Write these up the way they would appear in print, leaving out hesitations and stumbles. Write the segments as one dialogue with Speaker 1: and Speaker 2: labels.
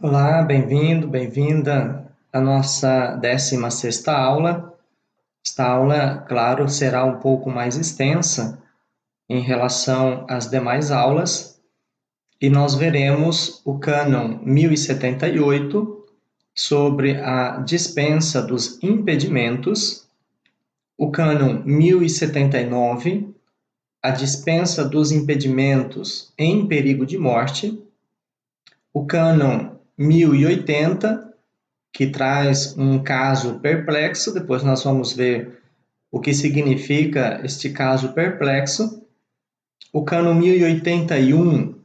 Speaker 1: Olá, bem-vindo, bem-vinda à nossa 16ª aula. Esta aula, claro, será um pouco mais extensa em relação às demais aulas e nós veremos o cânon 1078 sobre a dispensa dos impedimentos, o cânon 1079, a dispensa dos impedimentos em perigo de morte, o cânon 1080, que traz um caso perplexo. Depois nós vamos ver o que significa este caso perplexo. O cânon 1081,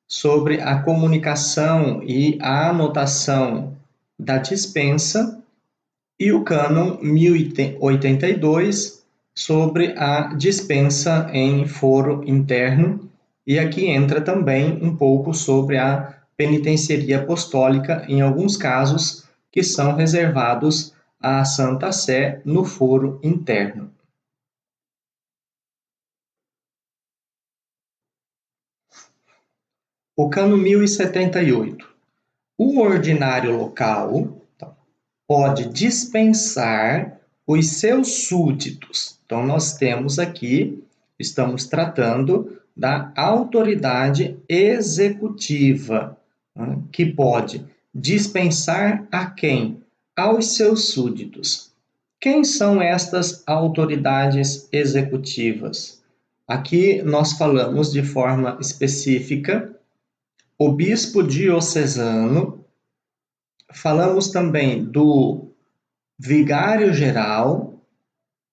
Speaker 1: sobre a comunicação e a anotação da dispensa. E o cânon 1082, sobre a dispensa em foro interno. E aqui entra também um pouco sobre a penitenciaria apostólica, em alguns casos que são reservados à Santa Sé no foro interno. O cânon 1078. O ordinário local pode dispensar os seus súditos. Então, nós temos aqui, estamos tratando da autoridade executiva, que pode dispensar a quem? Aos seus súditos. Quem são estas autoridades executivas? Aqui nós falamos de forma específica o bispo diocesano, falamos também do vigário-geral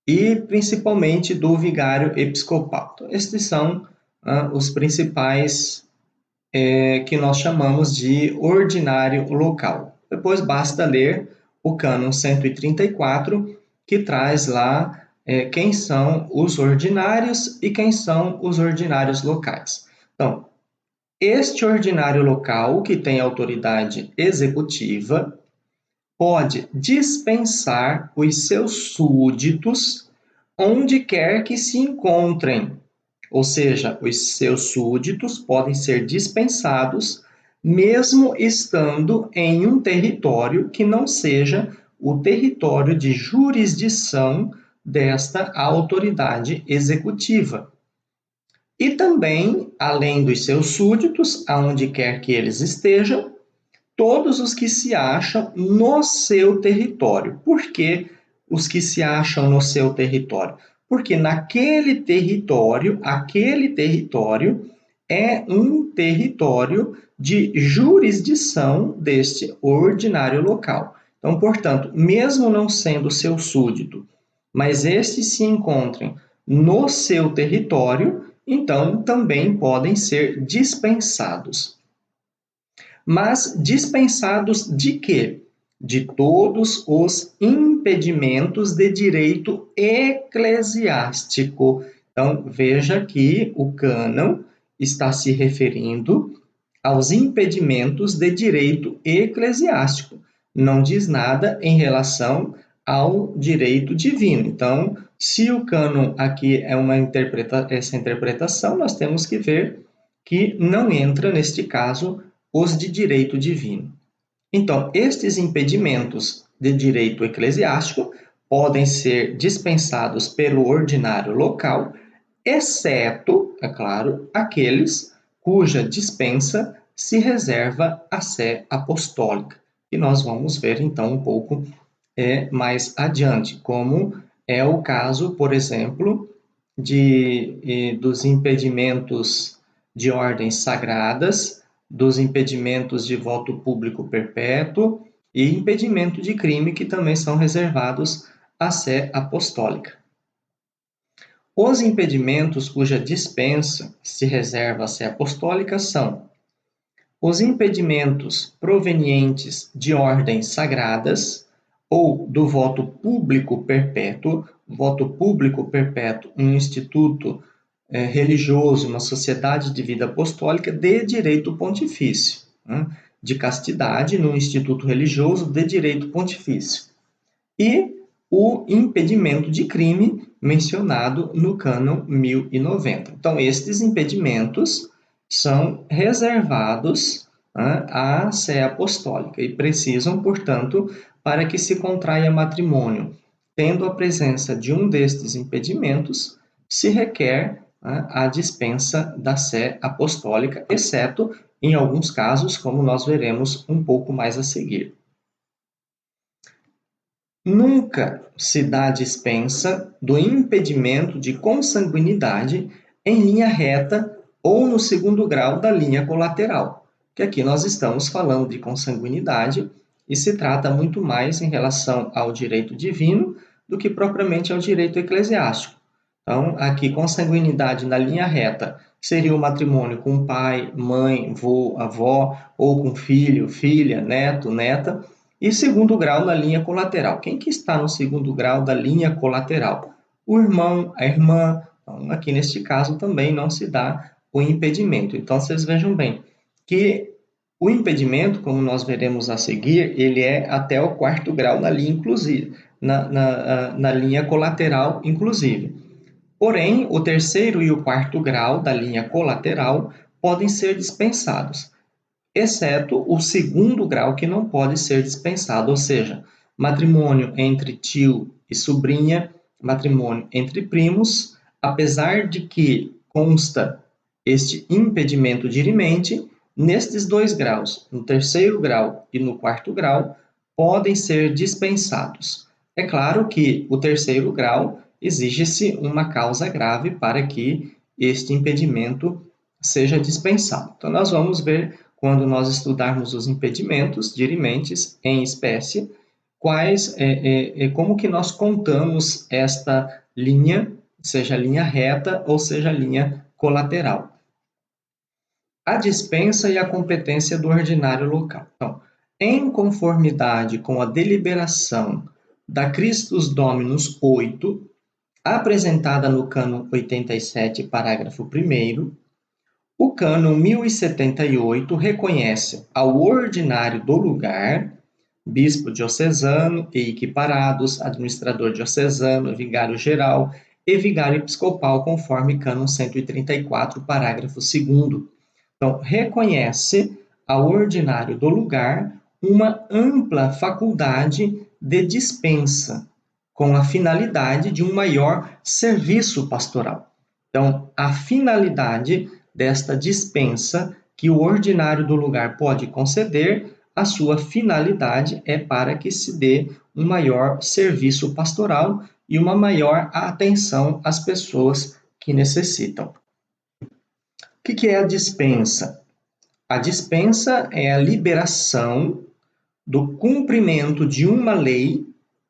Speaker 1: e principalmente do vigário episcopal. Então, estes são os principais que nós chamamos de ordinário local. Depois basta ler o cânon 134, que traz lá quem são os ordinários e quem são os ordinários locais. Então, este ordinário local, que tem autoridade executiva, pode dispensar os seus súditos onde quer que se encontrem. Ou seja, os seus súditos podem ser dispensados mesmo estando em um território que não seja o território de jurisdição desta autoridade executiva. E também, além dos seus súditos, aonde quer que eles estejam, todos os que se acham no seu território. Por que os que se acham no seu território? Porque aquele território é um território de jurisdição deste ordinário local. Então, portanto, mesmo não sendo seu súdito, mas estes se encontrem no seu território, então também podem ser dispensados. Mas dispensados de quê? De todos os impedimentos de direito eclesiástico. Então, veja que o cânon está se referindo aos impedimentos de direito eclesiástico. Não diz nada em relação ao direito divino. Então, se o cânon aqui é essa interpretação, nós temos que ver que não entra, neste caso, os de direito divino. Então, estes impedimentos de direito eclesiástico podem ser dispensados pelo ordinário local, exceto, é claro, aqueles cuja dispensa se reserva à sé apostólica. E nós vamos ver, então, um pouco mais adiante, como é o caso, por exemplo, dos impedimentos de ordens sagradas, dos impedimentos de voto público perpétuo e impedimento de crime, que também são reservados à sé apostólica. Os impedimentos cuja dispensa se reserva à sé apostólica são os impedimentos provenientes de ordens sagradas ou do voto público perpétuo. Voto público perpétuo, um instituto religioso, uma sociedade de vida apostólica de direito pontifício, né? De castidade num instituto religioso de direito pontifício. E o impedimento de crime mencionado no cânon 1090. Então, estes impedimentos são reservados à sé apostólica e precisam, portanto, para que se contraia matrimônio, tendo a presença de um destes impedimentos, se requer a dispensa da sé apostólica, exceto em alguns casos, como nós veremos um pouco mais a seguir. Nunca se dá dispensa do impedimento de consanguinidade em linha reta ou no segundo grau da linha colateral, que aqui nós estamos falando de consanguinidade e se trata muito mais em relação ao direito divino do que propriamente ao direito eclesiástico. Então, aqui, consanguinidade na linha reta seria o matrimônio com pai, mãe, vô, avó, ou com filho, filha, neto, neta, e segundo grau na linha colateral. Quem que está no segundo grau da linha colateral? O irmão, a irmã. Então, aqui neste caso também não se dá o impedimento. Então, vocês vejam bem que o impedimento, como nós veremos a seguir, ele é até o quarto grau na linha inclusive, na linha colateral, inclusive. Porém, o terceiro e o quarto grau da linha colateral podem ser dispensados, exceto o segundo grau que não pode ser dispensado, ou seja, matrimônio entre tio e sobrinha, matrimônio entre primos, apesar de que consta este impedimento dirimente, nestes dois graus, no terceiro grau e no quarto grau, podem ser dispensados. É claro que o terceiro grau exige-se uma causa grave para que este impedimento seja dispensado. Então, nós vamos ver quando nós estudarmos os impedimentos dirimentes em espécie, como que nós contamos esta linha, seja linha reta ou seja linha colateral. A dispensa e a competência do ordinário local. Então, em conformidade com a deliberação da Christus Dominus 8, apresentada no cânon 87, parágrafo 1º, o cânon 1078 reconhece ao ordinário do lugar, bispo diocesano e equiparados, administrador diocesano, vigário-geral e vigário episcopal, conforme cânon 134, parágrafo 2º. Então, reconhece ao ordinário do lugar uma ampla faculdade de dispensa, com a finalidade de um maior serviço pastoral. Então, a finalidade desta dispensa que o ordinário do lugar pode conceder, a sua finalidade é para que se dê um maior serviço pastoral e uma maior atenção às pessoas que necessitam. O que é a dispensa? A dispensa é a liberação do cumprimento de uma lei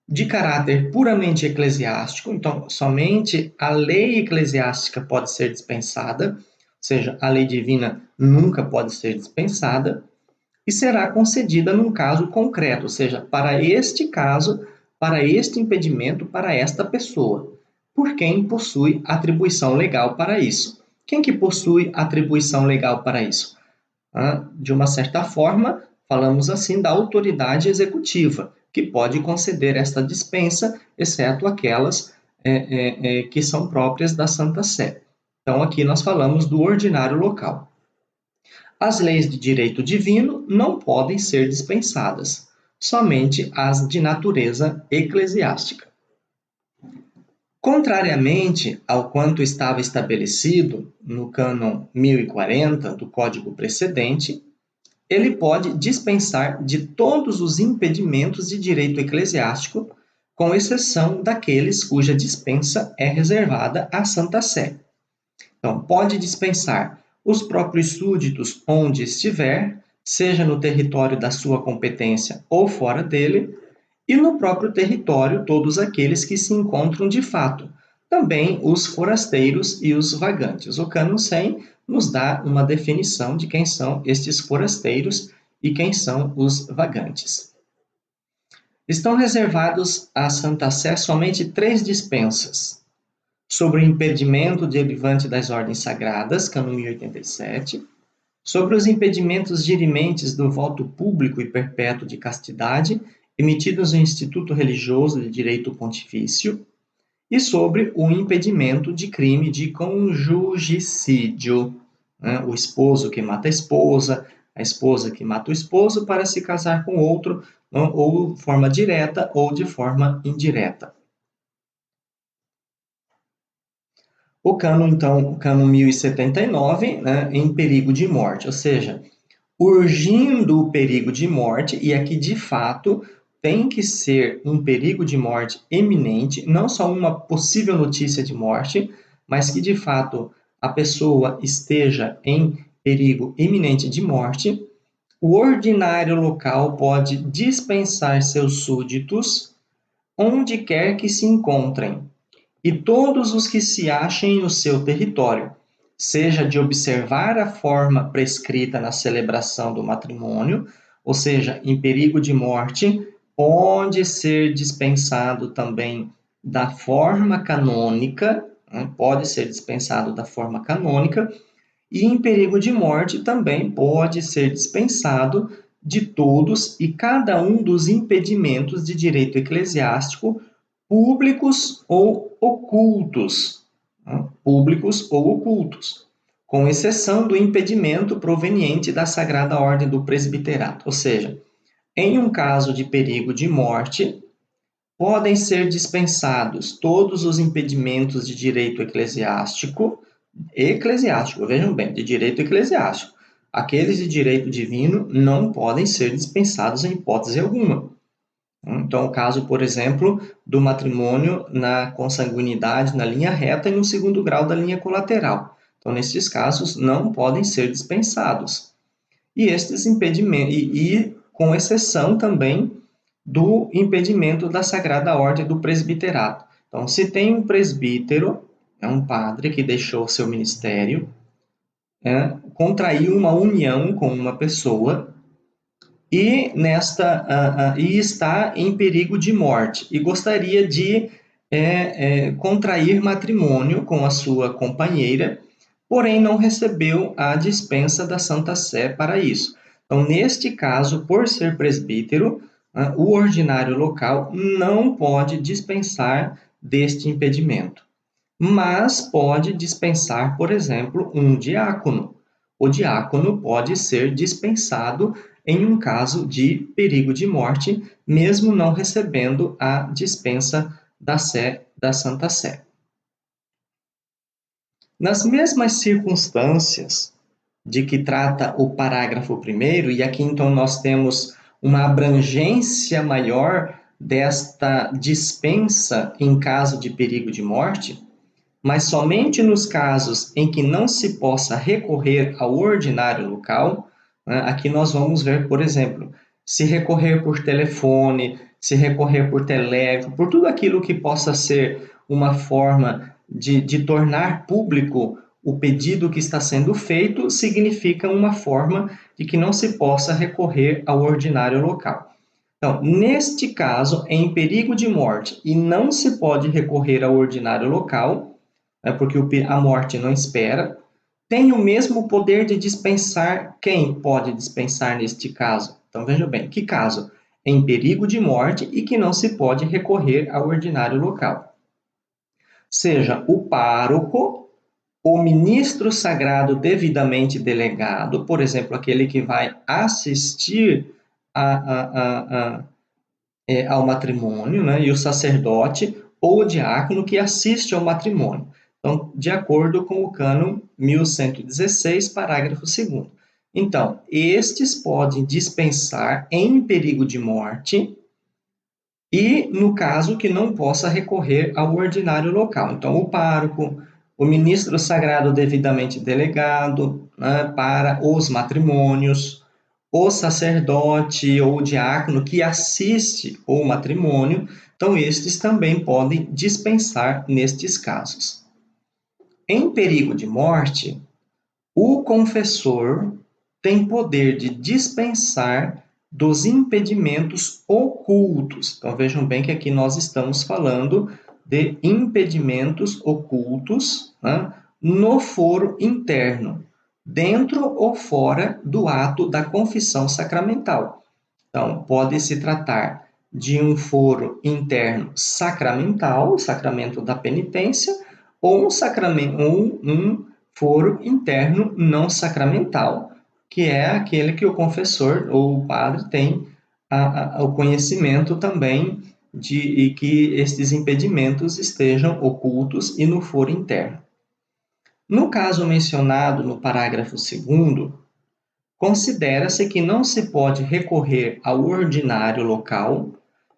Speaker 1: de caráter puramente eclesiástico. Então, somente a lei eclesiástica pode ser dispensada, ou seja, a lei divina nunca pode ser dispensada, e será concedida num caso concreto, ou seja, para este caso, para este impedimento, para esta pessoa, por quem possui atribuição legal para isso. Quem que possui atribuição legal para isso? De uma certa forma, falamos assim da autoridade executiva, que pode conceder esta dispensa, exceto aquelas que são próprias da Santa Sé. Então, aqui nós falamos do ordinário local. As leis de direito divino não podem ser dispensadas, somente as de natureza eclesiástica. Contrariamente ao quanto estava estabelecido no cânon 1040 do Código precedente, ele pode dispensar de todos os impedimentos de direito eclesiástico, com exceção daqueles cuja dispensa é reservada à Santa Sé. Então, pode dispensar os próprios súditos onde estiver, seja no território da sua competência ou fora dele, e no próprio território todos aqueles que se encontram de fato, também os forasteiros e os vagantes. O cânon 100 nos dá uma definição de quem são estes forasteiros e quem são os vagantes. Estão reservados à Santa Sé somente 3 dispensas: sobre o impedimento derivante das ordens sagradas, cânon 1087, sobre os impedimentos dirimentes do voto público e perpétuo de castidade, emitidos no Instituto Religioso de Direito Pontifício, e sobre o impedimento de crime de conjugicídio, né? O esposo que mata a esposa, A esposa que mata o esposo para se casar com outro, ou de forma direta ou de forma indireta. O cano, então, o cano 1079, né, em perigo de morte, ou seja, urgindo o perigo de morte, e aqui de fato tem que ser um perigo de morte eminente, não só uma possível notícia de morte, mas que de fato a pessoa esteja em perigo iminente de morte, o ordinário local pode dispensar seus súditos onde quer que se encontrem, e todos os que se achem no seu território, seja de observar a forma prescrita na celebração do matrimônio, ou seja, em perigo de morte, pode ser dispensado também da forma canônica, né? Pode ser dispensado da forma canônica, e em perigo de morte também pode ser dispensado de todos e cada um dos impedimentos de direito eclesiástico públicos ou ocultos, né? Públicos ou ocultos, com exceção do impedimento proveniente da Sagrada Ordem do Presbiterato. Ou seja, em um caso de perigo de morte, podem ser dispensados todos os impedimentos de direito eclesiástico, vejam bem, de direito eclesiástico. Aqueles de direito divino não podem ser dispensados em hipótese alguma. Então, o caso, por exemplo, do matrimônio na consanguinidade na linha reta e no segundo grau da linha colateral. Então, nesses casos, não podem ser dispensados. E estes impedimentos, com exceção também do impedimento da Sagrada Ordem do Presbiterato. Então, se tem um presbítero, é um padre que deixou seu ministério, contraiu uma união com uma pessoa e e está em perigo de morte e gostaria de contrair matrimônio com a sua companheira, porém não recebeu a dispensa da Santa Sé para isso. Então, neste caso, por ser presbítero, o ordinário local não pode dispensar deste impedimento, mas pode dispensar, por exemplo, um diácono. O diácono pode ser dispensado em um caso de perigo de morte, mesmo não recebendo a dispensa da Santa Sé. Nas mesmas circunstâncias de que trata o parágrafo 1º, e aqui então nós temos uma abrangência maior desta dispensa em caso de perigo de morte, mas somente nos casos em que não se possa recorrer ao ordinário local, né, aqui nós vamos ver, por exemplo, se recorrer por telefone, se recorrer por telégrafo, por tudo aquilo que possa ser uma forma de tornar público o pedido que está sendo feito, significa uma forma de que não se possa recorrer ao ordinário local. Então, neste caso, em perigo de morte e não se pode recorrer ao ordinário local, porque a morte não espera, tem o mesmo poder de dispensar. Quem pode dispensar neste caso? Então, veja bem, que caso? Em perigo de morte e que não se pode recorrer ao ordinário local. Seja o pároco, o ministro sagrado devidamente delegado, por exemplo, aquele que vai assistir ao matrimônio, né, e o sacerdote ou o diácono que assiste ao matrimônio. Então, de acordo com o cânon 1116, parágrafo 2º. Então, estes podem dispensar em perigo de morte e no caso que não possa recorrer ao ordinário local. Então, o pároco, o ministro sagrado devidamente delegado, né, para os matrimônios, o sacerdote ou o diácono que assiste o matrimônio, então estes também podem dispensar nestes casos. Em perigo de morte, o confessor tem poder de dispensar dos impedimentos ocultos. Então vejam bem que aqui nós estamos falando de impedimentos ocultos, né, no foro interno, dentro ou fora do ato da confissão sacramental. Então, pode se tratar de um foro interno sacramental, o sacramento da penitência, ou um foro interno não sacramental, que é aquele que o confessor ou o padre tem o conhecimento também de que estes impedimentos estejam ocultos e no foro interno. No caso mencionado no parágrafo 2º, considera-se que não se pode recorrer ao ordinário local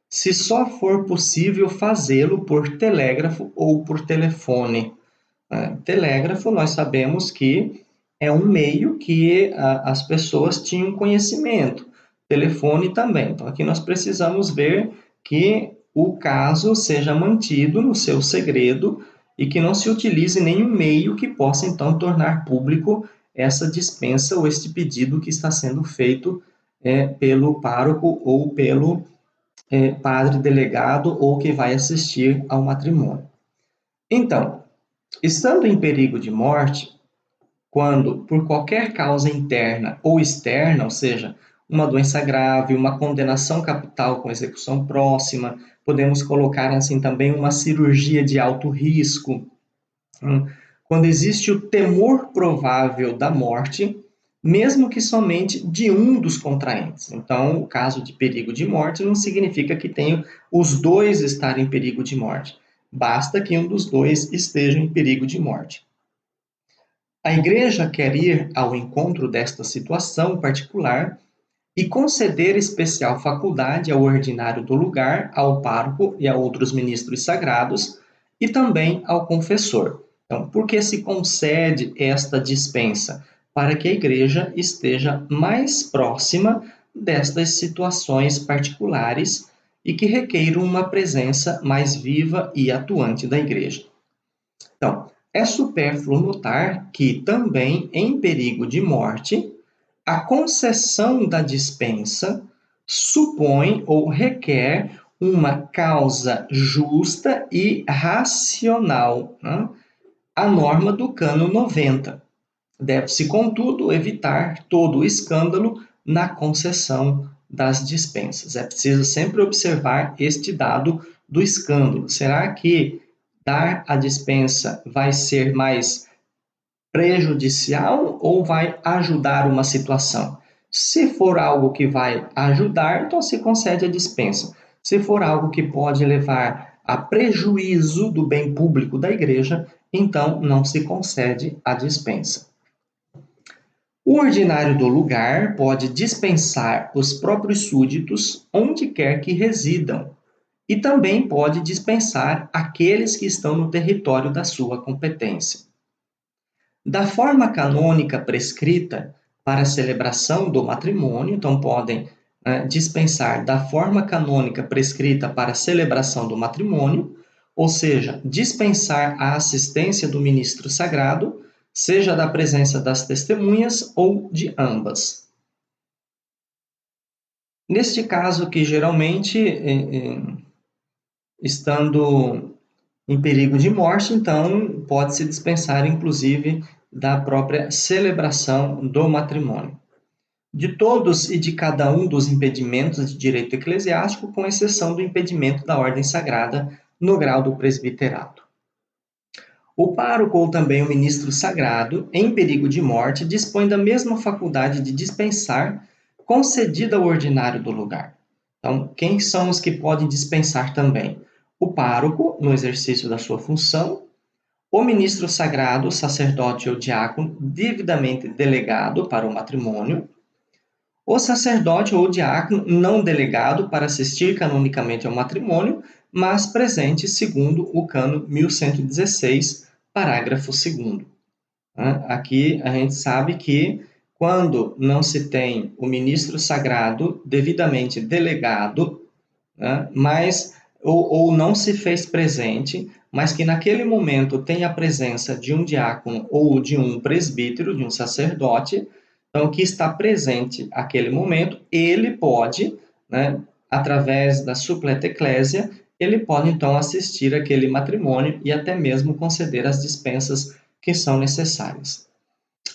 Speaker 1: se só for possível fazê-lo por telégrafo ou por telefone. Telégrafo, nós sabemos que é um meio que as pessoas tinham conhecimento. Telefone também. Então, aqui nós precisamos ver que o caso seja mantido no seu segredo e que não se utilize nenhum meio que possa, então, tornar público essa dispensa ou este pedido que está sendo feito pelo pároco ou pelo padre delegado ou que vai assistir ao matrimônio. Então, estando em perigo de morte, quando, por qualquer causa interna ou externa, ou seja, uma doença grave, uma condenação capital com execução próxima, podemos colocar assim também uma cirurgia de alto risco, quando existe o temor provável da morte, mesmo que somente de um dos contraentes. Então, o caso de perigo de morte não significa que tenham os dois estar em perigo de morte. Basta que um dos dois esteja em perigo de morte. A Igreja quer ir ao encontro desta situação particular e conceder especial faculdade ao ordinário do lugar, ao pároco e a outros ministros sagrados, e também ao confessor. Então, por que se concede esta dispensa? Para que a Igreja esteja mais próxima destas situações particulares e que requeiram uma presença mais viva e atuante da Igreja. Então, é supérfluo notar que, também em perigo de morte, a concessão da dispensa supõe ou requer uma causa justa e racional, né? A norma do cano 90. Deve-se, contudo, evitar todo o escândalo na concessão das dispensas. É preciso sempre observar este dado do escândalo. Será que dar a dispensa vai ser mais prejudicial ou vai ajudar uma situação? Se for algo que vai ajudar, então se concede a dispensa. Se for algo que pode levar a prejuízo do bem público da igreja, então não se concede a dispensa. O ordinário do lugar pode dispensar os próprios súditos onde quer que residam, e também pode dispensar aqueles que estão no território da sua competência. Da forma canônica prescrita para a celebração do matrimônio, então podem dispensar da forma canônica prescrita para a celebração do matrimônio, ou seja, dispensar a assistência do ministro sagrado, seja da presença das testemunhas ou de ambas. Neste caso que geralmente, estando em perigo de morte, então pode-se dispensar, inclusive, da própria celebração do matrimônio. De todos e de cada um dos impedimentos de direito eclesiástico, com exceção do impedimento da ordem sagrada no grau do presbiterato. O pároco ou também o ministro sagrado, em perigo de morte, dispõe da mesma faculdade de dispensar, concedida ao ordinário do lugar. Então, quem são os que podem dispensar também? O pároco, no exercício da sua função, o ministro sagrado, o sacerdote ou diácono, devidamente delegado para o matrimônio, o sacerdote ou diácono não delegado para assistir canonicamente ao matrimônio, mas presente segundo o cano 1116, parágrafo 2º. Aqui a gente sabe que quando não se tem o ministro sagrado devidamente delegado, mas ou não se fez presente, mas que naquele momento tem a presença de um diácono ou de um presbítero, de um sacerdote, então que está presente naquele momento, ele pode, através da supleta eclésia, ele pode então assistir aquele matrimônio e até mesmo conceder as dispensas que são necessárias.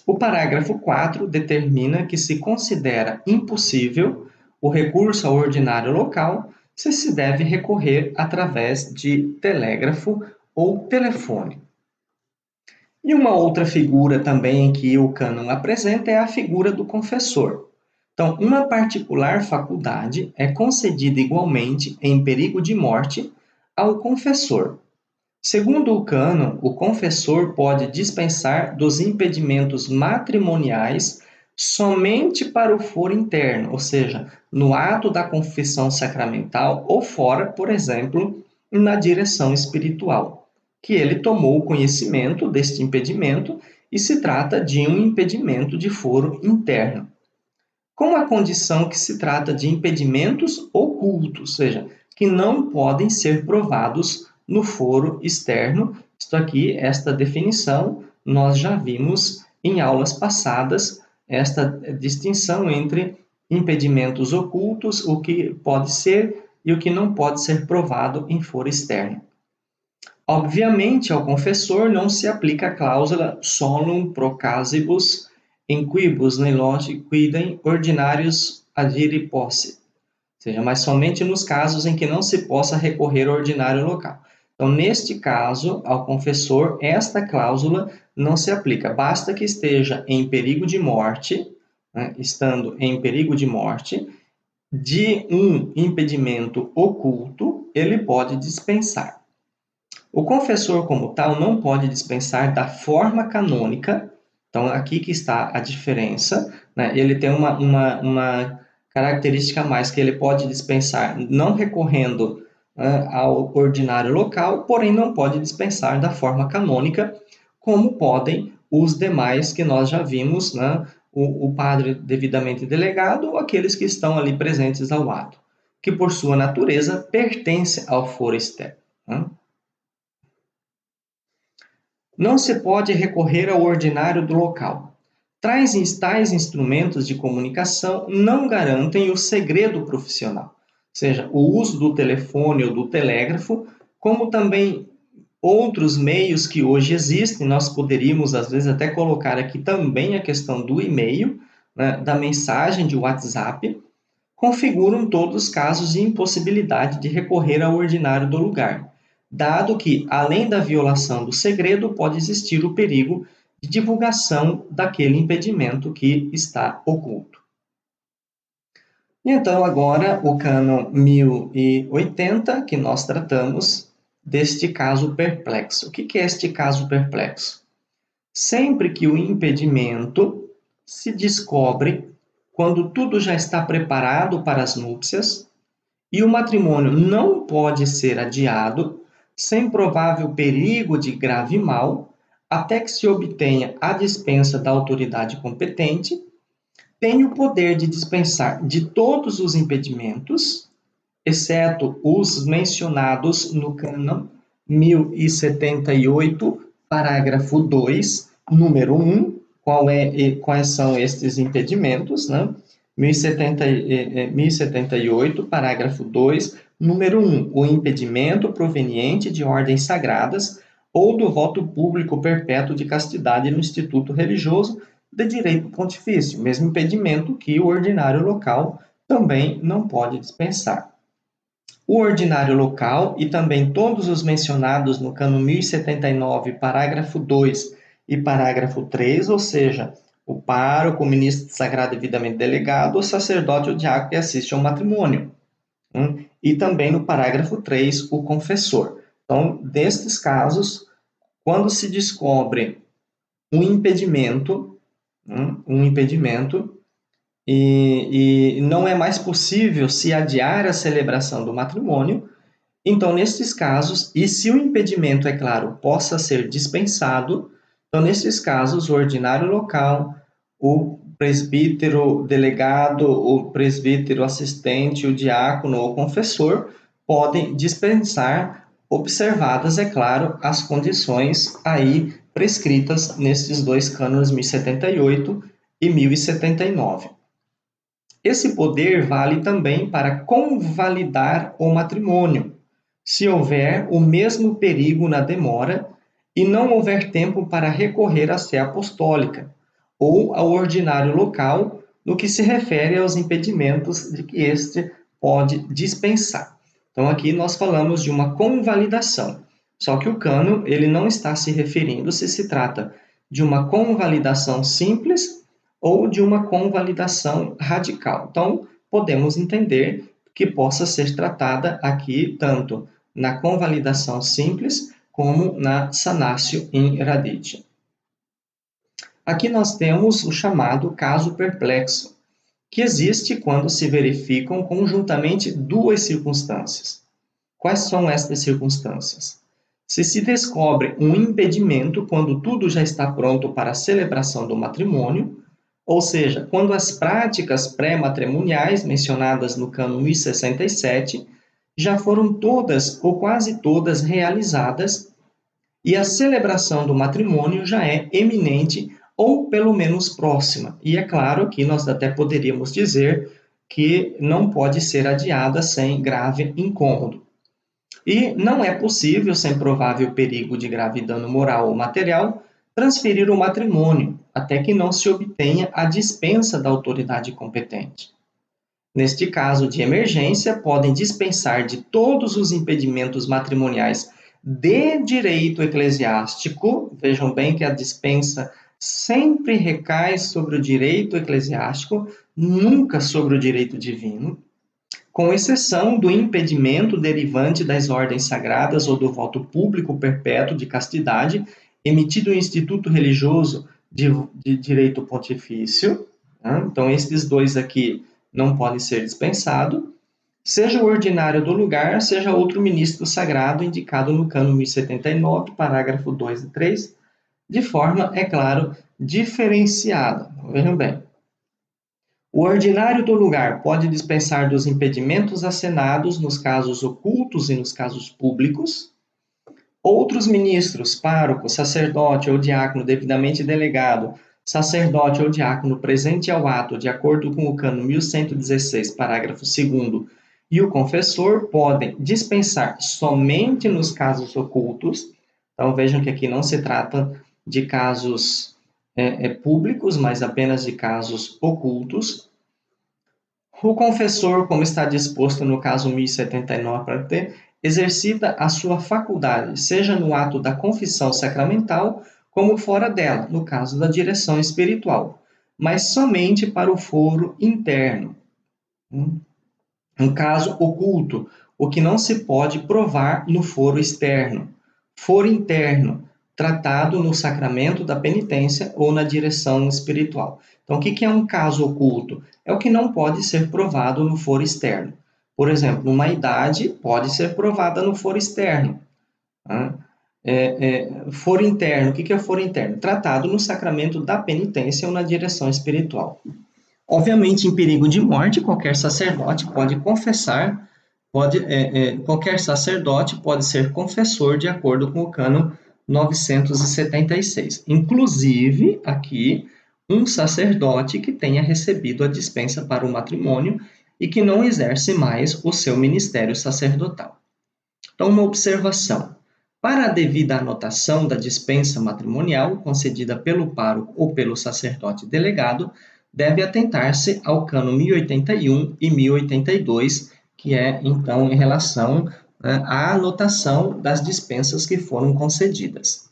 Speaker 1: O parágrafo 4 determina que se considera impossível o recurso ao ordinário local se deve recorrer através de telégrafo ou telefone. E uma outra figura também que o cânon apresenta é a figura do confessor. Então, uma particular faculdade é concedida igualmente, em perigo de morte, ao confessor. Segundo o cânon, o confessor pode dispensar dos impedimentos matrimoniais somente para o foro interno, ou seja, no ato da confissão sacramental ou fora, por exemplo, na direção espiritual, que ele tomou conhecimento deste impedimento e se trata de um impedimento de foro interno, com a condição que se trata de impedimentos ocultos, ou seja, que não podem ser provados no foro externo. Isto aqui, esta definição, nós já vimos em aulas passadas, esta distinção entre impedimentos ocultos, o que pode ser e o que não pode ser provado em foro externo. Obviamente, ao confessor não se aplica a cláusula solum procasibus in quibus nelogi quidem ordinarius adire posse, ou seja, mas somente nos casos em que não se possa recorrer ao ordinário local. Então, neste caso, ao confessor, esta cláusula não se aplica, basta que esteja em perigo de morte, né, estando em perigo de morte, de um impedimento oculto, ele pode dispensar. O confessor, como tal, não pode dispensar da forma canônica. Então, aqui que está a diferença, né? Ele tem uma característica a mais, que ele pode dispensar não recorrendo, né, ao ordinário local, porém não pode dispensar da forma canônica, como podem os demais que nós já vimos, né? O padre devidamente delegado ou aqueles que estão ali presentes ao ato, que por sua natureza pertence ao foro externo, né? Não se pode recorrer ao ordinário do local. Tais instrumentos de comunicação não garantem o segredo profissional, ou seja, o uso do telefone ou do telégrafo, como também outros meios que hoje existem. Nós poderíamos, às vezes, até colocar aqui também a questão do e-mail, né, da mensagem de WhatsApp, configuram todos os casos de impossibilidade de recorrer ao ordinário do lugar, dado que, além da violação do segredo, pode existir o perigo de divulgação daquele impedimento que está oculto. E então, agora, o cânon 1080, que nós tratamos deste caso perplexo. O que é este caso perplexo? Sempre que o impedimento se descobre quando tudo já está preparado para as núpcias e o matrimônio não pode ser adiado sem provável perigo de grave mal, até que se obtenha a dispensa da autoridade competente, tem o poder de dispensar de todos os impedimentos, exceto os mencionados no cânon 1078, parágrafo 2, número 1, quais são estes impedimentos, né? 1078, parágrafo 2, número 1, o impedimento proveniente de ordens sagradas ou do voto público perpétuo de castidade no instituto religioso de direito pontifício, mesmo impedimento que o ordinário local também não pode dispensar. O ordinário local e também todos os mencionados no cânon 1079, parágrafo 2 e parágrafo 3, ou seja, o pároco, o ministro sagrado devidamente delegado, o sacerdote ou diácono que assiste ao matrimônio. E também no parágrafo 3, o confessor. Então, destes casos, quando se descobre um impedimento, e não é mais possível se adiar a celebração do matrimônio, então, nestes casos, e se o impedimento, é claro, possa ser dispensado, então, nestes casos, o ordinário local, o presbítero delegado, o presbítero assistente, o diácono ou confessor podem dispensar, observadas, é claro, as condições aí prescritas nestes dois cânones 1078 e 1079. Esse poder vale também para convalidar o matrimônio, se houver o mesmo perigo na demora e não houver tempo para recorrer à sé apostólica ou ao ordinário local, no que se refere aos impedimentos de que este pode dispensar. Então, aqui nós falamos de uma convalidação. Só que o cânon ele não está se referindo se trata de uma convalidação simples ou de uma convalidação radical. Então, podemos entender que possa ser tratada aqui tanto na convalidação simples como na sanatio in radice. Aqui nós temos o chamado caso perplexo, que existe quando se verificam conjuntamente duas circunstâncias. Quais são estas circunstâncias? Se descobre um impedimento quando tudo já está pronto para a celebração do matrimônio, ou seja, quando as práticas pré-matrimoniais mencionadas no Cânon 1067 já foram todas ou quase todas realizadas e a celebração do matrimônio já é eminente ou pelo menos próxima. E é claro que nós até poderíamos dizer que não pode ser adiada sem grave incômodo. E não é possível, sem provável perigo de grave dano moral ou material, transferir o matrimônio, até que não se obtenha a dispensa da autoridade competente. Neste caso de emergência, podem dispensar de todos os impedimentos matrimoniais de direito eclesiástico. Vejam bem que a dispensa sempre recai sobre o direito eclesiástico, nunca sobre o direito divino, com exceção do impedimento derivante das ordens sagradas ou do voto público perpétuo de castidade, emitido em instituto religioso de direito pontifício. Né? Então, esses dois aqui não podem ser dispensados, seja o ordinário do lugar, seja outro ministro sagrado indicado no Cânon 1079, parágrafo 2 e 3, de forma, é claro, diferenciada. Vejam bem. O ordinário do lugar pode dispensar dos impedimentos acenados nos casos ocultos e nos casos públicos. Outros ministros, pároco, sacerdote ou diácono devidamente delegado, sacerdote ou diácono presente ao ato, de acordo com o Cânon 1116, parágrafo 2º, e o confessor podem dispensar somente nos casos ocultos. Então, vejam que aqui não se trata de casos públicos, mas apenas de casos ocultos. O confessor, como está disposto no caso 1079, exercita a sua faculdade, seja no ato da confissão sacramental, como fora dela, no caso da direção espiritual, mas somente para o foro interno. Um caso oculto, o que não se pode provar no foro externo. Foro interno, tratado no sacramento da penitência ou na direção espiritual. Então, o que é um caso oculto? É o que não pode ser provado no foro externo. Por exemplo, uma idade pode ser provada no foro externo. Tá? Foro interno, o que é foro interno? Tratado no sacramento da penitência ou na direção espiritual. Obviamente, em perigo de morte, qualquer sacerdote pode confessar, qualquer sacerdote pode ser confessor de acordo com o Cânon 976. Inclusive, aqui, um sacerdote que tenha recebido a dispensa para o matrimônio e que não exerce mais o seu ministério sacerdotal. Então, uma observação. Para a devida anotação da dispensa matrimonial concedida pelo pároco ou pelo sacerdote delegado, deve atentar-se ao Cânon 1081 e 1082, que é, então, em relação à anotação das dispensas que foram concedidas.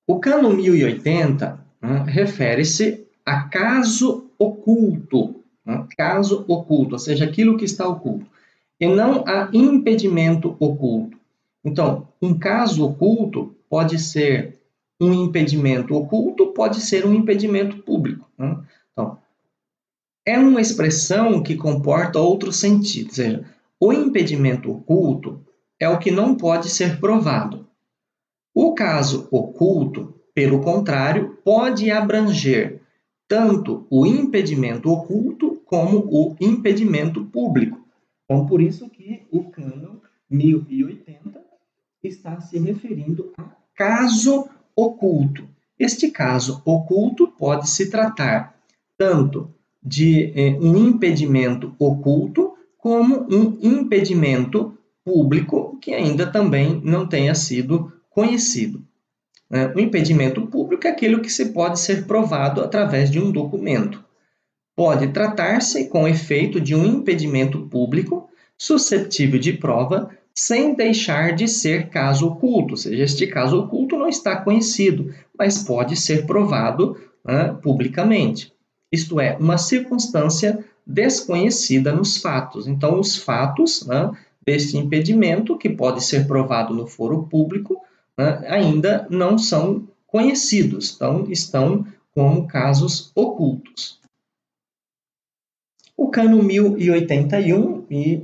Speaker 1: O Cânon 1080 refere-se a caso oculto, ou seja, aquilo que está oculto, e não a impedimento oculto. Então, um caso oculto pode ser um impedimento oculto, pode ser um impedimento público. Então, é uma expressão que comporta outro sentido, ou seja, o impedimento oculto é o que não pode ser provado. O caso oculto, pelo contrário, pode abranger tanto o impedimento oculto como o impedimento público. Então, por isso que o Cânon 1080 está se referindo a caso oculto. Este caso oculto pode se tratar tanto de um impedimento oculto como um impedimento público que ainda também não tenha sido conhecido. O impedimento público é aquilo que se pode ser provado através de um documento. Pode tratar-se com efeito de um impedimento público suscetível de prova sem deixar de ser caso oculto, ou seja, este caso oculto não está conhecido, mas pode ser provado, né, publicamente. Isto é, uma circunstância desconhecida nos fatos. Então, os fatos, né, deste impedimento, que pode ser provado no foro público, né, ainda não são conhecidos, então estão como casos ocultos. O cano 1081 e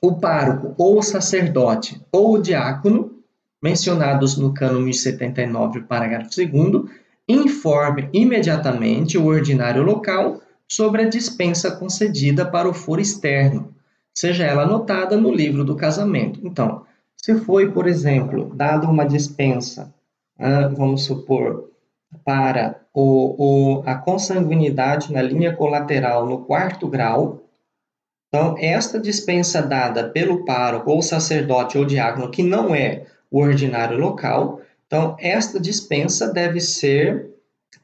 Speaker 1: o pároco ou o sacerdote ou o diácono, mencionados no cano 1079, parágrafo 2º, informe imediatamente o ordinário local sobre a dispensa concedida para o foro externo, seja ela anotada no livro do casamento. Então, se foi, por exemplo, dada uma dispensa, vamos supor, para a consanguinidade na linha colateral no quarto grau, então, esta dispensa dada pelo pároco ou sacerdote ou diácono, que não é o ordinário local, então, esta dispensa deve ser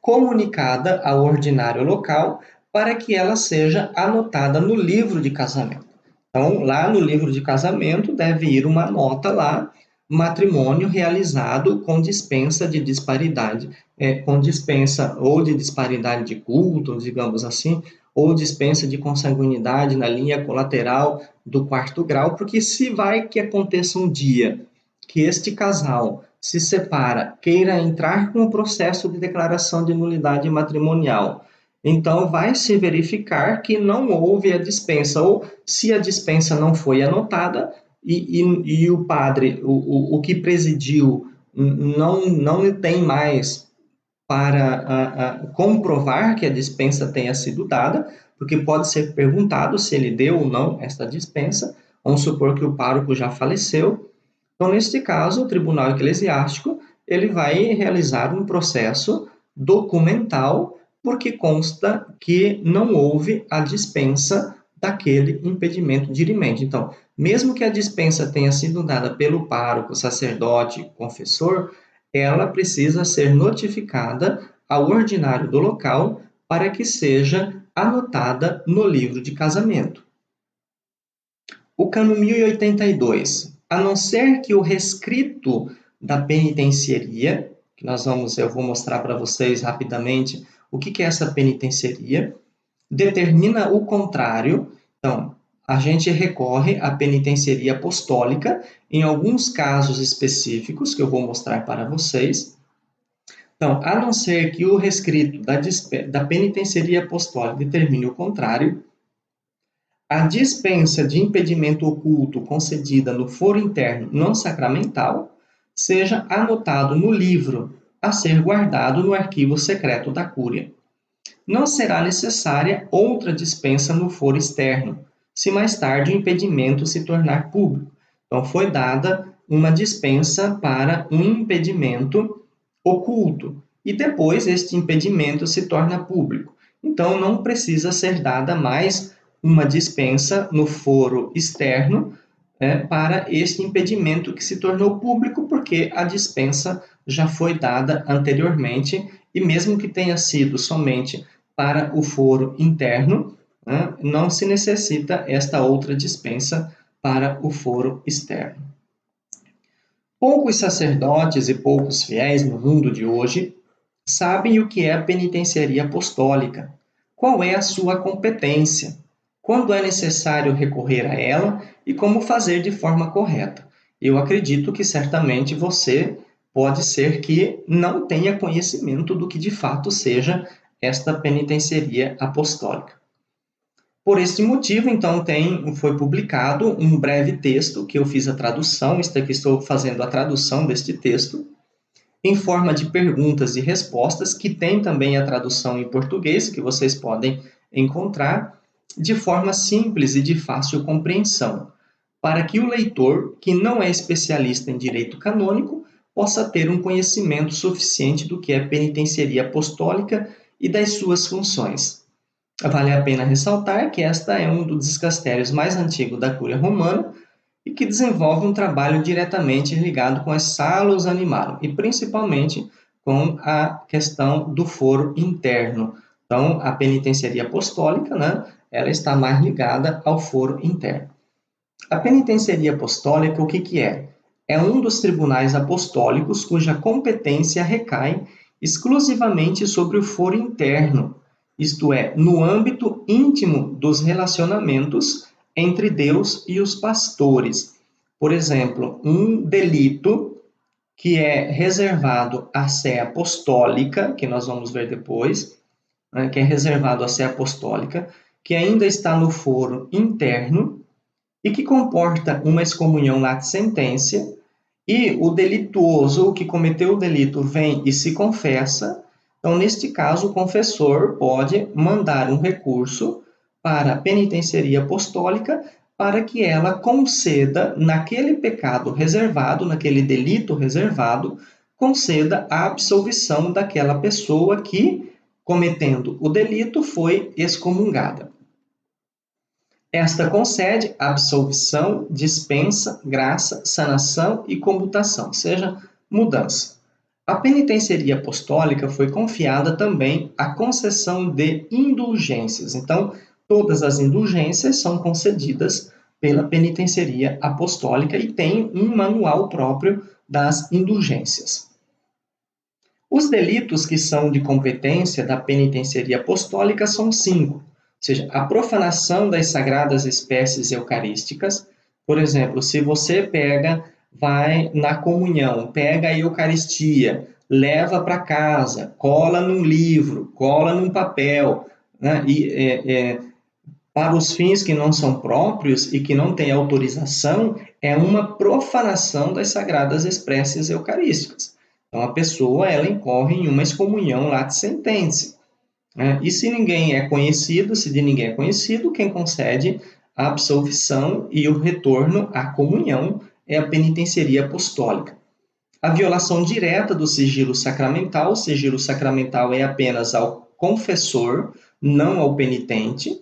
Speaker 1: comunicada ao ordinário local para que ela seja anotada no livro de casamento. Então, lá no livro de casamento deve ir uma nota lá, matrimônio realizado com dispensa de disparidade, com dispensa ou de disparidade de culto, digamos assim, ou dispensa de consanguinidade na linha colateral do quarto grau, porque se vai que aconteça um dia que este casal se separa, queira entrar com o processo de declaração de nulidade matrimonial, então vai se verificar que não houve a dispensa, ou se a dispensa não foi anotada e o padre, o que presidiu, não tem mais para comprovar que a dispensa tenha sido dada, porque pode ser perguntado se ele deu ou não esta dispensa. Vamos supor que o pároco já faleceu. Então, neste caso, o Tribunal Eclesiástico ele vai realizar um processo documental, porque consta que não houve a dispensa daquele impedimento dirimente. Então, mesmo que a dispensa tenha sido dada pelo pároco, sacerdote, confessor, ela precisa ser notificada ao ordinário do local para que seja anotada no livro de casamento. O cano 1082, a não ser que o rescrito da penitenciaria, que eu vou mostrar para vocês rapidamente o que é essa penitenciaria, determina o contrário. Então, a gente recorre à penitenciaria apostólica em alguns casos específicos que eu vou mostrar para vocês. Então, a não ser que o rescrito da penitenciaria apostólica determine o contrário, a dispensa de impedimento oculto concedida no foro interno não sacramental seja anotado no livro a ser guardado no arquivo secreto da Cúria. Não será necessária outra dispensa no foro externo, se mais tarde o impedimento se tornar público. Então, foi dada uma dispensa para um impedimento oculto, e depois este impedimento se torna público. Então, não precisa ser dada mais uma dispensa no foro externo, para este impedimento que se tornou público, porque a dispensa já foi dada anteriormente, e mesmo que tenha sido somente para o foro interno, né, não se necessita esta outra dispensa para o foro externo. Poucos sacerdotes e poucos fiéis no mundo de hoje sabem o que é a penitenciaria apostólica, qual é a sua competência, quando é necessário recorrer a ela e como fazer de forma correta. Eu acredito que certamente você pode ser que não tenha conhecimento do que de fato seja esta penitenciaria apostólica. Por este motivo, então, foi publicado um breve texto que eu fiz a tradução, estou fazendo a tradução deste texto, em forma de perguntas e respostas, que tem também a tradução em português, que vocês podem encontrar, de forma simples e de fácil compreensão, para que o leitor, que não é especialista em direito canônico, possa ter um conhecimento suficiente do que é penitenciaria apostólica e das suas funções. Vale a pena ressaltar que esta é um dos dicastérios mais antigos da Cúria Romana e que desenvolve um trabalho diretamente ligado com as salos animarum e principalmente com a questão do foro interno. Então, a penitenciaria apostólica, né, ela está mais ligada ao foro interno. A penitenciaria apostólica, o que que é? É um dos tribunais apostólicos cuja competência recai exclusivamente sobre o foro interno, isto é, no âmbito íntimo dos relacionamentos entre Deus e os pastores. Por exemplo, um delito que é reservado à sé apostólica, que nós vamos ver depois, né, que é reservado à sé apostólica, que ainda está no foro interno e que comporta uma excomunhão late sententia, e o delituoso, o que cometeu o delito, vem e se confessa. Então, neste caso, o confessor pode mandar um recurso para a penitenciaria apostólica para que ela conceda, naquele pecado reservado, naquele delito reservado, conceda a absolvição daquela pessoa que, cometendo o delito, foi excomungada. Esta concede absolvição, dispensa, graça, sanação e comutação, ou seja, mudança. A penitenciaria apostólica foi confiada também a concessão de indulgências. Então, todas as indulgências são concedidas pela penitenciaria apostólica e tem um manual próprio das indulgências. Os delitos que são de competência da penitenciaria apostólica são 5, ou seja, a profanação das sagradas espécies eucarísticas. Por exemplo, se você vai na comunhão, pega a Eucaristia, leva para casa, cola num livro, cola num papel, né? Para os fins que não são próprios e que não têm autorização, é uma profanação das sagradas espécies eucarísticas. Então, a pessoa ela incorre em uma excomunhão late sententia. Né? E se ninguém é conhecido, se de ninguém é conhecido, quem concede a absolvição e o retorno à comunhão é a penitenciaria apostólica. A violação direta do sigilo sacramental, o sigilo sacramental é apenas ao confessor, não ao penitente.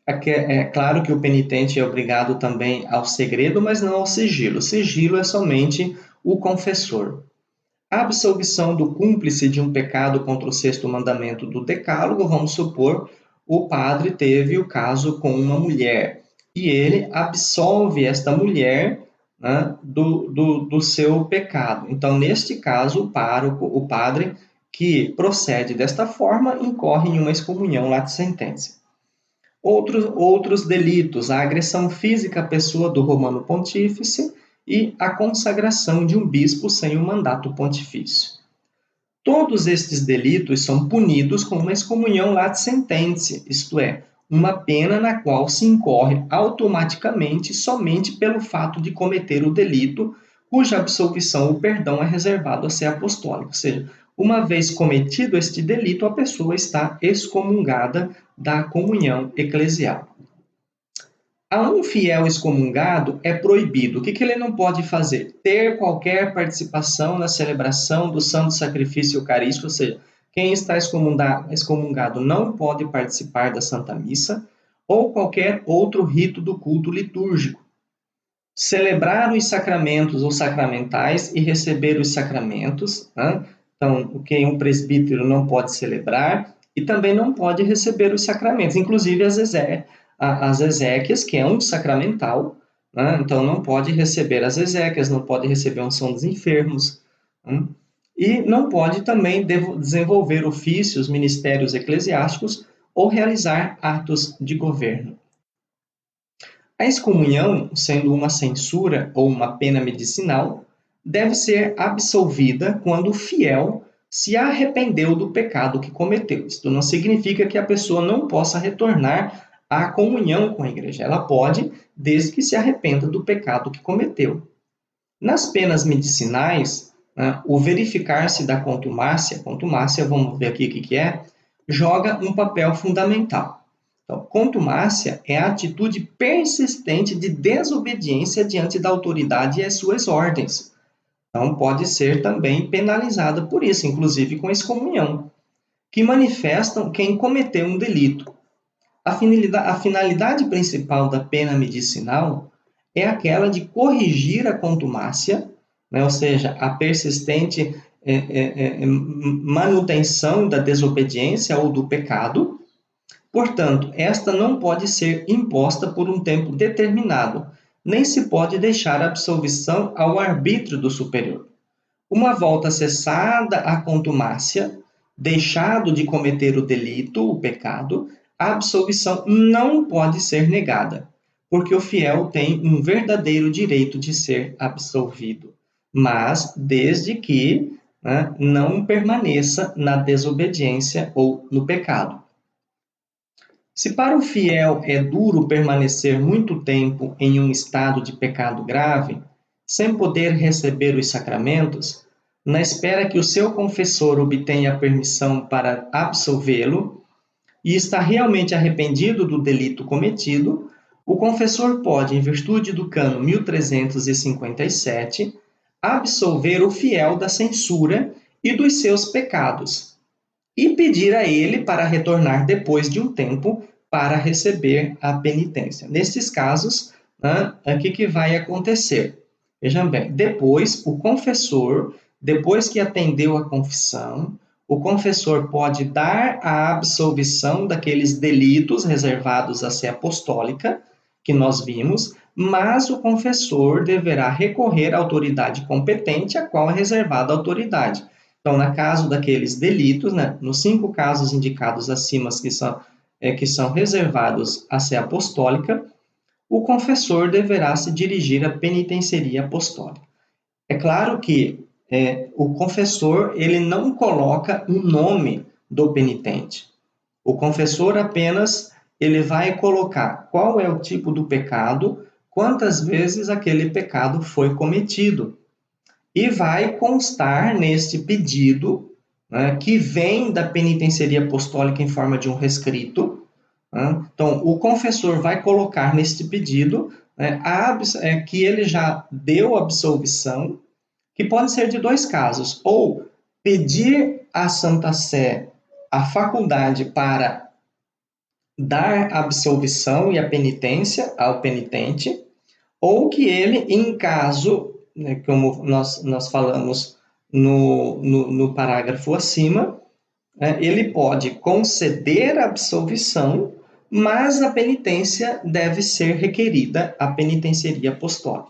Speaker 1: É claro que o penitente é obrigado também ao segredo, mas não ao sigilo. O sigilo é somente o confessor. A absolvição do cúmplice de um pecado contra o sexto mandamento do Decálogo, vamos supor, o padre teve o caso com uma mulher e ele absolve esta mulher, né, do seu pecado. Então, neste caso, o pároco, o padre que procede desta forma, incorre em uma excomunhão late sententia. Outros delitos, a agressão física à pessoa do Romano Pontífice e a consagração de um bispo sem o mandato pontifício. Todos estes delitos são punidos com uma excomunhão late sententia, isto é, uma pena na qual se incorre automaticamente somente pelo fato de cometer o delito, cuja absolvição ou perdão é reservado a sé apostólico. Ou seja, uma vez cometido este delito, a pessoa está excomungada da comunhão eclesial. A um fiel excomungado é proibido. O que ele não pode fazer? Ter qualquer participação na celebração do santo sacrifício eucarístico, ou seja, quem está excomungado não pode participar da Santa Missa ou qualquer outro rito do culto litúrgico. Celebrar os sacramentos ou sacramentais e receber os sacramentos, né? Então, o que um presbítero não pode celebrar e também não pode receber os sacramentos, inclusive as exéquias, que é um sacramental, né? Então não pode receber as exéquias, não pode receber a unção dos enfermos, né? E não pode também desenvolver ofícios, ministérios eclesiásticos ou realizar atos de governo. A excomunhão, sendo uma censura ou uma pena medicinal, deve ser absolvida quando o fiel se arrependeu do pecado que cometeu. Isto não significa que a pessoa não possa retornar à comunhão com a igreja. Ela pode, desde que se arrependa do pecado que cometeu. Nas penas medicinais, né, o verificar-se da contumácia, vamos ver aqui o que é, joga um papel fundamental. Então, contumácia é a atitude persistente de desobediência diante da autoridade e as suas ordens. Então, pode ser também penalizada por isso, inclusive com excomunhão, que manifestam quem cometeu um delito. A finalidade principal da pena medicinal é aquela de corrigir a contumácia, né, ou seja, a persistente manutenção da desobediência ou do pecado. Portanto, esta não pode ser imposta por um tempo determinado, nem se pode deixar a absolvição ao arbítrio do superior. Uma volta cessada a contumácia, deixado de cometer o delito, o pecado, a absolvição não pode ser negada, porque o fiel tem um verdadeiro direito de ser absolvido, mas desde que, né, não permaneça na desobediência ou no pecado. Se para o fiel é duro permanecer muito tempo em um estado de pecado grave, sem poder receber os sacramentos, na espera que o seu confessor obtenha a permissão para absolvê-lo, e está realmente arrependido do delito cometido, o confessor pode, em virtude do cano 1357, absolver o fiel da censura e dos seus pecados, e pedir a ele para retornar depois de um tempo para receber a penitência. Nesses casos, né, o que vai acontecer? Vejam bem, depois o confessor, depois que atendeu a confissão, o confessor pode dar a absolvição daqueles delitos reservados à sé apostólica, que nós vimos, mas o confessor deverá recorrer à autoridade competente, a qual é reservada a autoridade. Então, no caso daqueles delitos, né, nos 5 casos indicados acima que são reservados à sé apostólica, o confessor deverá se dirigir à penitenceria apostólica. É claro que o confessor ele não coloca o nome do penitente. O confessor apenas ele vai colocar qual é o tipo do pecado, quantas vezes aquele pecado foi cometido. E vai constar neste pedido, né, que vem da penitenceria apostólica em forma de um rescrito. Né? Então, o confessor vai colocar neste pedido, né, que ele já deu absolvição, que pode ser de 2 casos, ou pedir à Santa Sé a faculdade para dar a absolvição e a penitência ao penitente, ou que ele, em caso, né, como nós falamos no parágrafo acima, ele pode conceder a absolvição, mas a penitência deve ser requerida à penitenceria apostólica.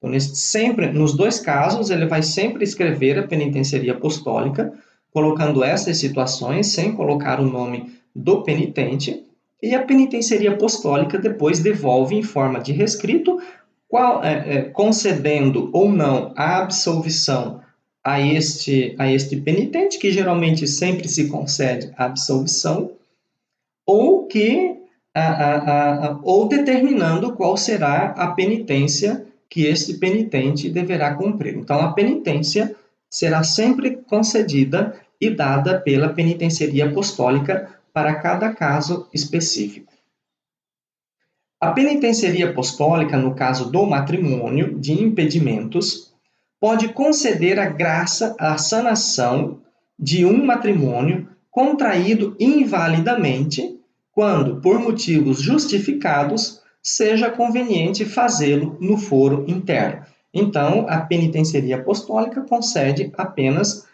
Speaker 1: Então, sempre, nos 2 casos, ele vai sempre escrever a penitenceria apostólica, colocando essas situações, sem colocar o nome do penitente, e a penitenceria apostólica depois devolve em forma de rescrito, concedendo ou não a absolvição a este penitente, que geralmente sempre se concede a absolvição, ou que ou determinando qual será a penitência que este penitente deverá cumprir. Então, a penitência será sempre concedida e dada pela penitenceria apostólica para cada caso específico. A penitenceria apostólica, no caso do matrimônio, de impedimentos, pode conceder a graça, a sanação de um matrimônio contraído invalidamente, quando, por motivos justificados, seja conveniente fazê-lo no foro interno. Então, a penitenceria apostólica concede apenas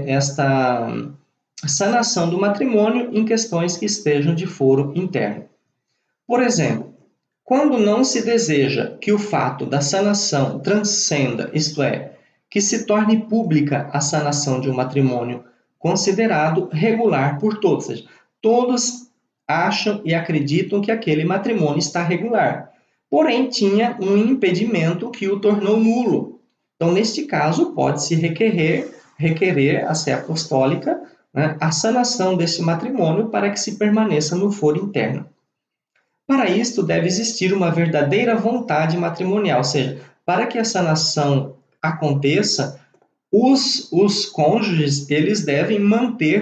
Speaker 1: esta sanação do matrimônio em questões que estejam de foro interno. Por exemplo, quando não se deseja que o fato da sanação transcenda, isto é, que se torne pública a sanação de um matrimônio considerado regular por todos, ou seja, todos acham e acreditam que aquele matrimônio está regular, porém tinha um impedimento que o tornou nulo. Então, neste caso, pode-se requerer a sé apostólica, né, a sanação desse matrimônio para que se permaneça no foro interno. Para isto, deve existir uma verdadeira vontade matrimonial, ou seja, para que a sanação aconteça, os cônjuges eles devem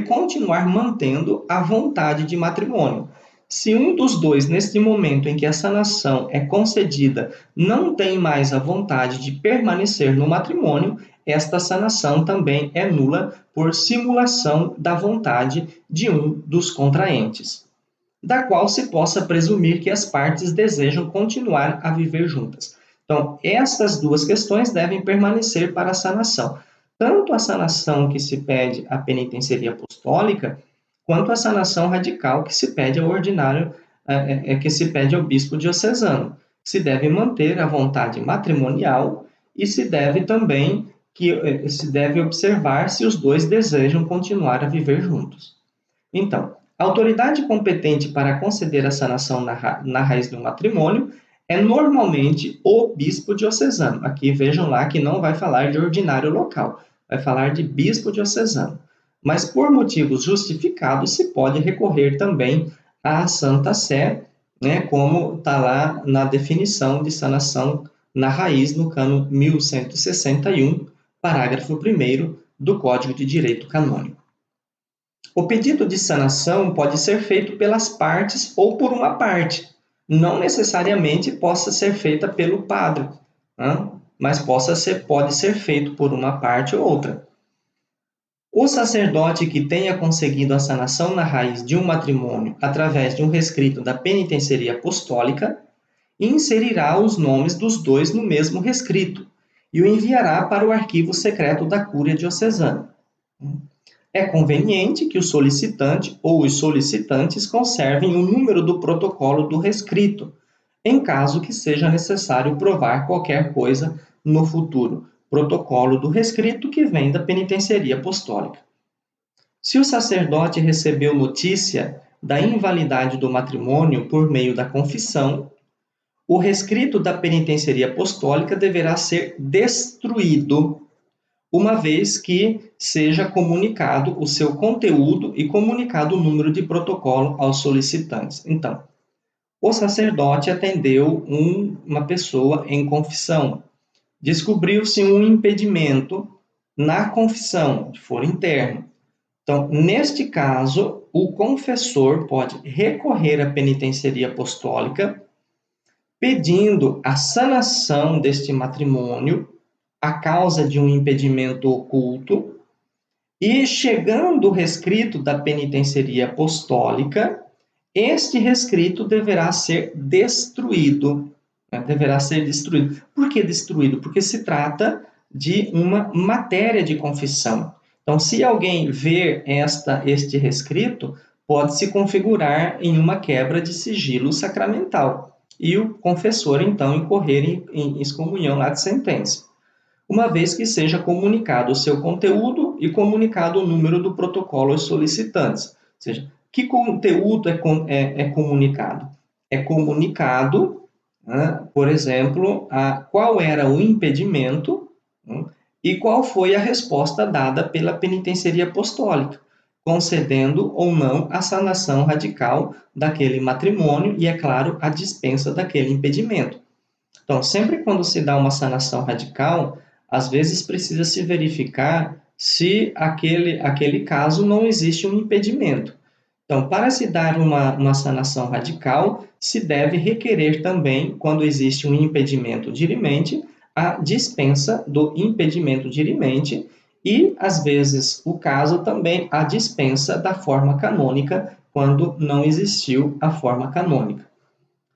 Speaker 1: continuar mantendo a vontade de matrimônio. Se um dos dois, neste momento em que a sanação é concedida, não tem mais a vontade de permanecer no matrimônio, esta sanação também é nula por simulação da vontade de um dos contraentes, da qual se possa presumir que as partes desejam continuar a viver juntas. Então, essas 2 questões devem permanecer para a sanação. Tanto a sanação que se pede à penitenceria apostólica, quanto a sanação radical que se pede ao ordinário, que se pede ao bispo diocesano. se deve manter a vontade matrimonial e se deve também se deve observar se os dois desejam continuar a viver juntos. Então, a autoridade competente para conceder a sanação na raiz do matrimônio é normalmente o bispo diocesano. Aqui vejam lá que não vai falar de ordinário local, vai falar de bispo diocesano. Mas por motivos justificados se pode recorrer também à Santa Sé, né, como está lá na definição de sanação na raiz no cano 1161, parágrafo 1º do Código de Direito Canônico. O pedido de sanação pode ser feito pelas partes ou por uma parte. Não necessariamente possa ser feita pelo padre, né? Mas pode ser feito por uma parte ou outra. O sacerdote que tenha conseguido a sanação na raiz de um matrimônio através de um rescrito da penitenceria apostólica inserirá os nomes dos dois no mesmo rescrito e o enviará para o arquivo secreto da Cúria Diocesana. É conveniente que o solicitante ou os solicitantes conservem o número do protocolo do rescrito, em caso que seja necessário provar qualquer coisa no futuro. Protocolo do rescrito que vem da penitenceria apostólica. Se o sacerdote recebeu notícia da invalidade do matrimônio por meio da confissão, o rescrito da penitenceria apostólica deverá ser destruído, uma vez que seja comunicado o seu conteúdo e comunicado o número de protocolo aos solicitantes. Então, o sacerdote atendeu uma pessoa em confissão. Descobriu-se um impedimento na confissão, de foro interno. Então, neste caso, o confessor pode recorrer à penitenceria apostólica, pedindo a sanação deste matrimônio a causa de um impedimento oculto, e chegando o rescrito da penitenceria apostólica, este rescrito deverá ser destruído. Né? Deverá ser destruído. Por que destruído? Porque se trata de uma matéria de confissão. Então, se alguém ver este rescrito, pode se configurar em uma quebra de sigilo sacramental e o confessor, então, incorrer em excomunhão lá de sentença, uma vez que seja comunicado o seu conteúdo e comunicado o número do protocolo aos solicitantes. Ou seja, que conteúdo é comunicado? É comunicado, né, por exemplo, qual era o impedimento, né, e qual foi a resposta dada pela penitenceria apostólica, concedendo ou não a sanação radical daquele matrimônio e, é claro, a dispensa daquele impedimento. Então, sempre quando se dá uma sanação radical, às vezes precisa se verificar se aquele caso não existe um impedimento. Então, para se dar uma sanação radical, se deve requerer também, quando existe um impedimento dirimente, a dispensa do impedimento dirimente e, às vezes, o caso também a dispensa da forma canônica, quando não existiu a forma canônica.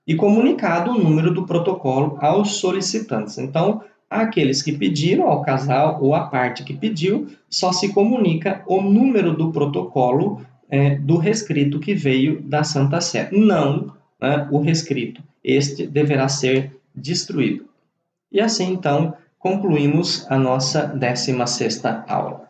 Speaker 1: E comunicado o número do protocolo aos solicitantes. Então, àqueles que pediram, ao casal ou à parte que pediu, só se comunica o número do protocolo do rescrito que veio da Santa Sé, não, né, o rescrito. Este deverá ser destruído. E assim, então, concluímos a nossa 16ª aula.